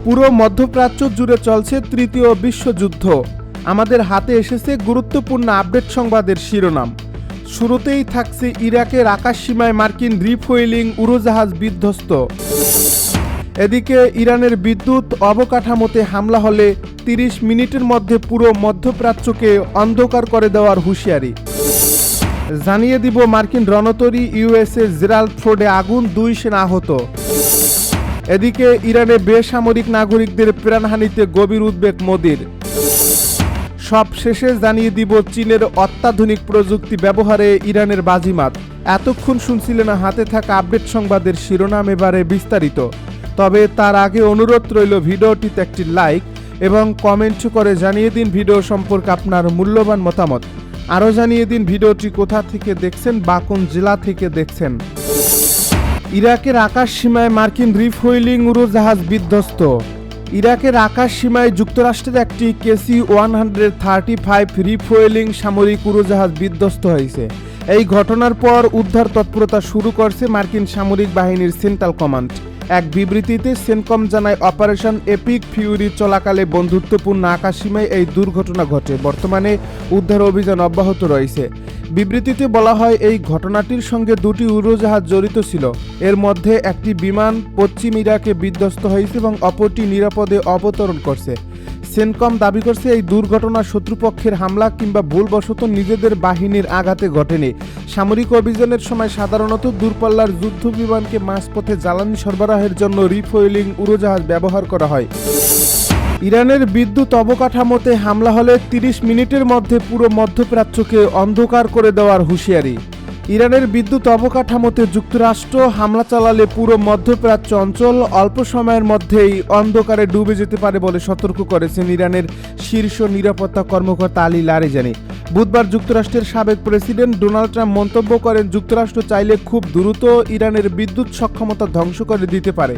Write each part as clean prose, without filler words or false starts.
পুরো মধ্যপ্রাচ্য জুড়ে চলছে তৃতীয় বিশ্বযুদ্ধ। আমাদের হাতে এসেছে গুরুত্বপূর্ণ আপডেট সংবাদের শিরোনাম। শুরুতেই থাকছে ইরাকের আকাশসীমায় মার্কিন রিফুয়েলিং উড়োজাহাজ বিধ্বস্ত। এদিকে ইরানের বিদ্যুৎ অবকাঠামোতে হামলা হলে 30 মিনিটের মধ্যে পুরো মধ্যপ্রাচ্যকে অন্ধকার করে দেওয়ার হুঁশিয়ারি। জানিয়ে দিব মার্কিন রণতরী ইউএসএ জেরাল্ড ফোর্ডে আগুন, 2 সেনা আহত। এদিকে ইরানে বেসামরিক নাগরিকদের প্রাণহানিতে গভীর উদ্বেগ মোদির। সব শেষে জানিয়ে দিব চীনের অত্যাধুনিক প্রযুক্তি ব্যবহারে ইরানের বাজিমাত। এতক্ষণ শুনছিলেন হাতে থাকা আপডেট সংবাদের শিরোনাম, এবারে বিস্তারিত। তবে তার আগে অনুরোধ রইল ভিডিওটিতে একটি লাইক এবং কমেন্ট করে জানিয়ে দিন ভিডিও সম্পর্কে আপনার মূল্যবান মতামত। আরও জানিয়ে দিন ভিডিওটি কোথা থেকে দেখছেন বা কোন জেলা থেকে দেখছেন। ইরাকের আকাশ সীমায় মার্কিন রিফুয়েলিং উড়োজাহাজ বিধ্বস্ত। ইরাকের আকাশ সীমায় যুক্তরাষ্ট্রের একটি KC-135 রিফুয়েলিং সামরিক উড়োজাহাজ বিধ্বস্ত হয়েছে। এই ঘটনার পর উদ্ধার তৎপরতা শুরু করছে মার্কিন সামরিক বাহিনীর সেন্ট্রাল কমান্ড। এক বিবৃতিতে সেনকম জানায়, অপারেশন এপিক ফিউরি চলাকালে বন্ধুত্বপূর্ণ আকাশসীমায় এই দুর্ঘটনা ঘটে। বর্তমানে উদ্ধার অভিযান অব্যাহত রয়েছে। বিবৃতিতে বলা হয়, এই ঘটনাটির সঙ্গে 2টি উড়োজাহাজ জড়িত ছিল। এর মধ্যে একটি বিমান পশ্চিম ইরাকে বিধ্বস্ত হয়েছে এবং অপরটি নিরাপদে অবতরণ করছে। সেনকম দাবি করছে, এই দুর্ঘটনা শত্রুপক্ষের হামলা কিংবা ভুলবশত নিজেদের বাহিনীর আঘাতে ঘটেনি। সামরিক অভিযানের সময় সাধারণত দূরপাল্লার যুদ্ধ বিমানকে মাঝপথে জ্বালানি সরবরাহের জন্য রিফুয়েলিং উড়োজাহাজ ব্যবহার করা হয়। ইরানের বিদ্যুৎ অবকাঠামোতে হামলা হলে 30 মিনিটের মধ্যে পুরো মধ্যপ্রাচ্যকে অন্ধকার করে দেওয়ার হুঁশিয়ারি। ইরানের বিদ্যুৎ অবকাঠামোতে যুক্তরাষ্ট্র হামলা চালালে পুরো মধ্যপ্রাচ্য অঞ্চল অল্প সময়ের মধ্যেই অন্ধকারে ডুবে যেতে পারে বলে সতর্ক করেছেন ইরানের শীর্ষ নিরাপত্তা কর্মকর্তা আলী লারিজানি। বুধবার যুক্তরাষ্ট্রের সাবেক প্রেসিডেন্ট ডোনাল্ড ট্রাম্প মন্তব্য করেন, যুক্তরাষ্ট্র চাইলে খুব দ্রুত ইরানের বিদ্যুৎ সক্ষমতা ধ্বংস করে দিতে পারে।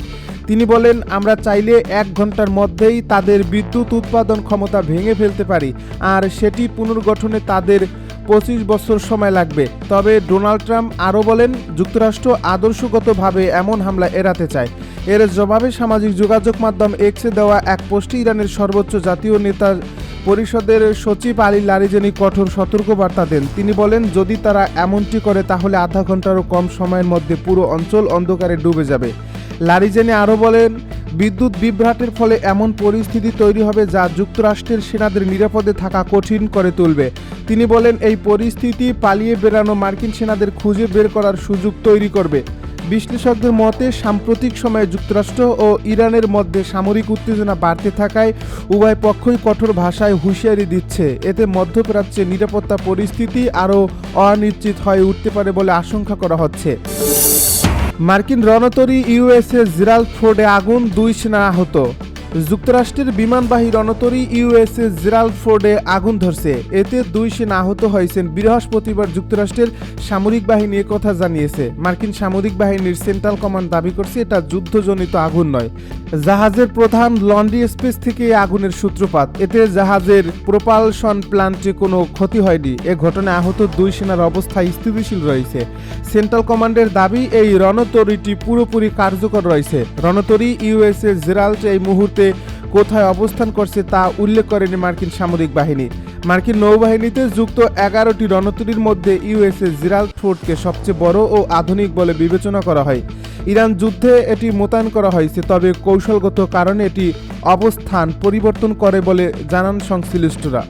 তিনি বলেন, আমরা চাইলে 1 ঘন্টার মধ্যেই তাদের বিদ্যুৎ উৎপাদন ক্ষমতা ভেঙে ফেলতে পারি, আর সেটি পুনর্গঠনে তাদের 25 বছর সময় লাগবে। তবে ডোনাল্ড ট্রাম্প আরও বলেন, যুক্তরাষ্ট্র আদর্শগতভাবে এমন হামলা এড়াতে চায়। এর জবাবে সামাজিক যোগাযোগ মাধ্যম এক্সে দেওয়া এক পোস্টে ইরানের সর্বোচ্চ জাতীয় নেতা পরিষদের সচিব আলী লারিজানি কঠোর সতর্কবার্তা দেন। তিনি বলেন, যদি তারা এমনটি করে তাহলে আধা ঘন্টারও কম সময়ের মধ্যে পুরো অঞ্চল অন্ধকারে ডুবে যাবে। লারিজানি আরও বলেন, বিদ্যুৎ বিভ্রাটের ফলে এমন পরিস্থিতি তৈরি হবে যা যুক্তরাষ্ট্রের সেনাদের নিরাপদে থাকা কঠিন করে তুলবে। তিনি বলেন, এই পরিস্থিতি পালিয়ে বেরানো মার্কিন সেনাদের খুঁজে বের করার সুযোগ তৈরি করবে। বিশ্লেষকদের মতে, সাম্প্রতিক সময়ে যুক্তরাষ্ট্র ও ইরানের মধ্যে সামরিক উত্তেজনা বাড়তে থাকায় উভয় পক্ষই কঠোর ভাষায় হুঁশিয়ারি দিচ্ছে। এতে মধ্যপ্রাচ্যে নিরাপত্তা পরিস্থিতি আরও অনিশ্চিত হয়ে উঠতে পারে বলে আশঙ্কা করা হচ্ছে। মার্কিন রণতরী ইউএসএ জেরাল্ড ফোর্ডে আগুন, 2 সেনা আহত। যুক্তরাষ্ট্রের বিমানবাহী রণতরী ইউএসএ জেরাল্ড ফোর্ডে আগুন ধরছে। এতে 2 সেনা আহত হয়েছেন। বৃহস্পতিবার যুক্তরাষ্ট্রের সামরিক বাহিনী একথা জানিয়েছে। মার্কিন সামরিক বাহিনীর সেন্ট্রাল কমান্ড দাবি করছে, এটা যুদ্ধজনিত আগুন নয়। জাহাজের প্রধান লন্ড্রি স্পেস থেকে আগুনের সূত্রপাত। এতে জাহাজের প্রোপালশন প্ল্যান্টে কোনো ক্ষতি হয়নি। এ ঘটনায় আহত 2 সেনার অবস্থা স্থিতিশীল রয়েছে। সেন্ট্রাল কমান্ডের দাবি, এই রণতরীটি পুরোপুরি কার্যকর রয়েছে। রণতরী ইউএসএ জেরাল্ড এই মুহূর্তে কোথায় অবস্থান করছে তা উল্লেখ করেনি মার্কিন সামরিক বাহিনী। মার্কিন নৌবাহিনীতে যুক্ত 11টি রণতরীর মধ্যে ইউএসএ জেরাল্ড ফোর্ডকে সবচেয়ে বড় ও আধুনিক বলে বিবেচনা করা হয়। ইরান যুদ্ধে এটি মোতায়েন করা হয়েছে, তবে কৌশলগত কারণে এটি অবস্থান পরিবর্তন করে বলে জানান সংশ্লিষ্টরা।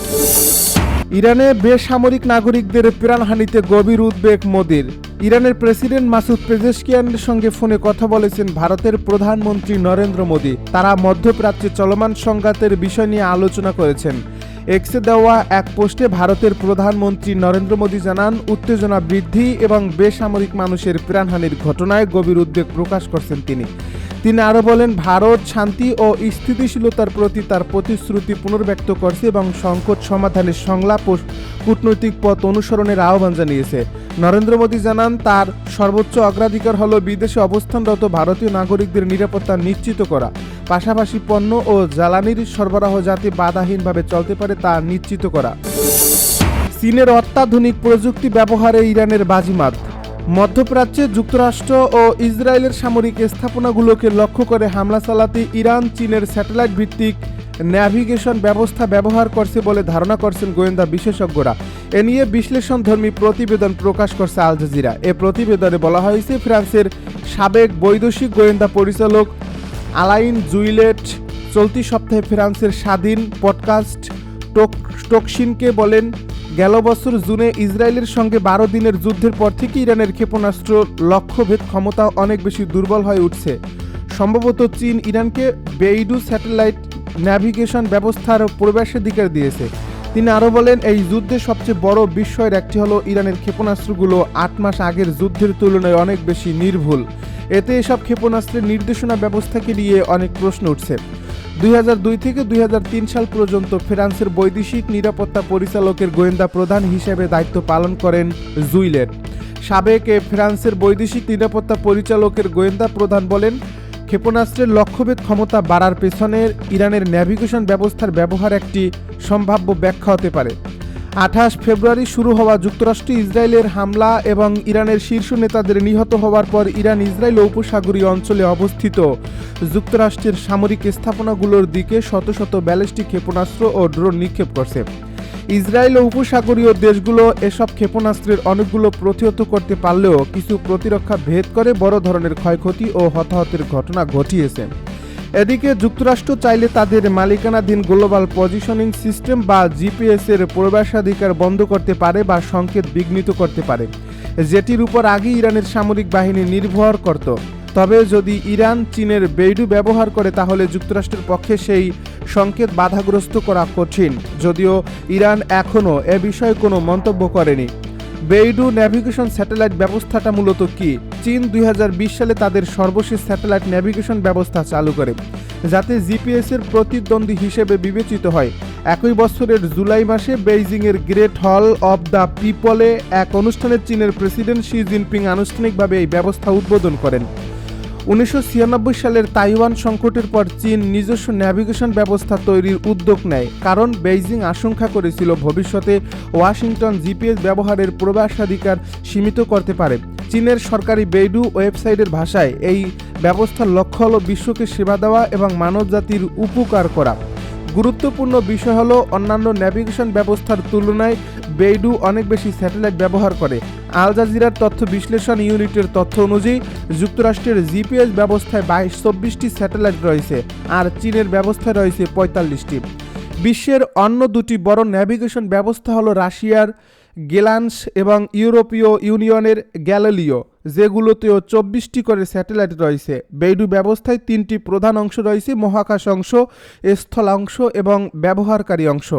ইরানে বেসামরিক নাগরিকদের প্রাণহানিতে গভীর উদ্বেগ মোদির। ইরানের প্রেসিডেন্ট মাসুদ পেজেশকিয়ানের সঙ্গে ফোনে কথা বলেছেন ভারতের প্রধানমন্ত্রী নরেন্দ্র মোদি। তারা মধ্যপ্রাচ্যে চলমান সংঘাতের বিষয় নিয়ে আলোচনা করেছেন। এক্সে দেওয়া এক পোস্টে ভারতের প্রধানমন্ত্রী নরেন্দ্র মোদি জানান, উত্তেজনা বৃদ্ধি এবং বেসামরিক মানুষের প্রাণহানির ঘটনায় গভীর উদ্বেগ প্রকাশ করছেন তিনি। তিনি আরও বলেন, ভারত শান্তি ও স্থিতিশীলতার প্রতি তার প্রতিশ্রুতি পুনর্ব্যক্ত করছে এবং সংকট সমাধানের সংলাপ ও কূটনৈতিক পথ অনুসরণের আহ্বান জানিয়েছে। নরেন্দ্র মোদি জানান, তার সর্বোচ্চ অগ্রাধিকার হল বিদেশে অবস্থানরত ভারতীয় নাগরিকদের নিরাপত্তা নিশ্চিত করা, পাশাপাশি পণ্য ও জ্বালানির সরবরাহ যাতে বাধাহীনভাবে চলতে পারে তা নিশ্চিত করা। চীনের অত্যাধুনিক প্রযুক্তি ব্যবহারে ইরানের বাজিমাত। মধ্যপ্রাচ্যে যুক্তরাষ্ট্র ও ইসরায়েলের সামরিক স্থাপনাগুলোকে লক্ষ্য করে হামলা চালাতে ইরান চীনের স্যাটেলাইট ভিত্তিক ন্যাভিগেশন ব্যবস্থা ব্যবহার করছে বলে ধারণা করছেন গোয়েন্দা বিশেষজ্ঞরা। এ নিয়ে বিশ্লেষণধর্মী প্রতিবেদন প্রকাশ করছে আল জাজিরা। এ প্রতিবেদনে বলা হয়েছে, ফ্রান্সের সাবেক বৈদেশিক গোয়েন্দা পরিচালক আলাইন জুইলেট চলতি সপ্তাহে ফ্রান্সের স্বাধীন পডকাস্ট টোকশিনকে বলেন, গেল বছর জুনে ইসরায়েলের সঙ্গে 12 দিনের যুদ্ধের পর থেকে ইরানের ক্ষেপণাস্ত্র লক্ষ্যভেদ ক্ষমতা অনেক বেশি দুর্বল হয়ে উঠছে। সম্ভবত চীন ইরানকে বেইডু স্যাটেলাইট ন্যাভিগেশন ব্যবস্থার প্রবেশাধিকার দিয়েছে। তিনি আরও বলেন, এই যুদ্ধে সবচেয়ে বড় বিস্ময়ের একটি হলো ইরানের ক্ষেপণাস্ত্রগুলো 8 মাস আগের যুদ্ধের তুলনায় অনেক বেশি নির্ভুল। এতে এসব ক্ষেপণাস্ত্রের নির্দেশনা ব্যবস্থাকে নিয়ে অনেক প্রশ্ন উঠছে। 2002 থেকে 2003 সাল পর্যন্ত ফ্রান্সের বৈদেশিক নিরাপত্তা পরিচালকের গোয়েন্দা প্রধান হিসেবে দায়িত্ব পালন করেন জুইলেট। সাবেক ফ্রান্সের বৈদেশিক নিরাপত্তা পরিচালকের গোয়েন্দা প্রধান বলেন, ক্ষেপণাস্ত্রের লক্ষ্যভেদ ক্ষমতা বাড়ার পেছনে ইরানের ন্যাভিগেশন ব্যবস্থার ব্যবহার একটি সম্ভাব্য ব্যাখ্যা হতে পারে। 28 ফেব্রুয়ারি শুরু হওয়া যুক্তরাষ্ট্র ইসরায়েলের হামলা এবং ইরানের শীর্ষ নেতাদের নিহত হওয়ার পর ইরান ইসরায়েল উপসাগরীয় অঞ্চলে অবস্থিত যুক্তরাষ্ট্রের সামরিক স্থাপনাগুলোর দিকে শত শত ব্যালিস্টিক ক্ষেপণাস্ত্র ও ড্রোন নিক্ষেপ করছে। ইসরায়েল ও উপসাগরীয় দেশগুলো এসব ক্ষেপণাস্ত্রের অনেকগুলো প্রতিহত করতে পারলেও কিছু প্রতিরক্ষা ভেদ করে বড় ধরনের ক্ষয়ক্ষতি ও হতাহতের ঘটনা ঘটিয়েছে। এদিকে যুক্তরাষ্ট্র চাইলে তাদের মালিকানাধীন গ্লোবাল পজিশনিং সিস্টেম বা জিপিএস এর প্রবেশাধিকার বন্ধ করতে পারে বা সংকেত বিঘ্নিত করতে পারে, যেটির উপর আগে ইরানের সামরিক বাহিনী নির্ভর করত। তবে যদি ইরান চীনের বেইডু ব্যবহার করে তাহলে যুক্তরাষ্ট্রের পক্ষে সেই সংকেত বাধাগ্রস্ত করা কঠিন, যদিও ইরান এখনও এ বিষয়ে কোনো মন্তব্য করেনি। বেইডু ন্যাভিগেশন স্যাটেলাইট ব্যবস্থাটা মূলত কি? চীন 2020 সালে তাদের সর্বশেষ স্যাটেলাইট ন্যাভিগেশন ব্যবস্থা চালু করে, যাতে জিপিএস এর প্রতিদ্বন্দ্বী হিসেবে বিবেচিত হয়। একই বছরের জুলাই মাসে বেইজিংয়ের গ্রেট হল অব দ্য পিপলে এক অনুষ্ঠানে চীনের প্রেসিডেন্ট শি জিনপিং আনুষ্ঠানিকভাবে এই ব্যবস্থা উদ্বোধন করেন। 1996 সালের তাইওয়ান সংকটের পর চীন নিজস্ব ন্যাভিগেশন ব্যবস্থা তৈরির উদ্যোগ নেয়, কারণ বেইজিং আশঙ্কা করেছিল ভবিষ্যতে ওয়াশিংটন জিপিএস ব্যবহারের প্রবেশাধিকার সীমিত করতে পারে। চীনের সরকারি বেইডু ওয়েবসাইটের ভাষায় এই ব্যবস্থার লক্ষ্য হল বিশ্বকে সেবা দেওয়া এবং মানবজাতির উপকার করা। গুরুত্বপূর্ণ বিষয় হলো, অন্যান্য ন্যাভিগেশন ব্যবস্থার তুলনায় বেইডু অনেক বেশি স্যাটেলাইট ব্যবহার করে। আল জাজিরার তথ্য বিশ্লেষণ ইউনিটের তথ্য অনুযায়ী যুক্তরাষ্ট্রের জিপিএস ব্যবস্থায় 24টি স্যাটেলাইট রয়েছে, আর চীনের ব্যবস্থায় রয়েছে 45টি। বিশ্বের অন্য দুটি বড় ন্যাভিগেশন ব্যবস্থা হলো রাশিয়ার গেলান্স এবং ইউরোপীয় ইউনিয়নের গ্যালিলিও, যেগুলোতেও 24টি করে স্যাটেলাইট রয়েছে। বেইডু ব্যবস্থায় 3টি প্রধান অংশ রয়েছে: মহাকাশ অংশ, স্থল অংশ এবং ব্যবহারকারী অংশ।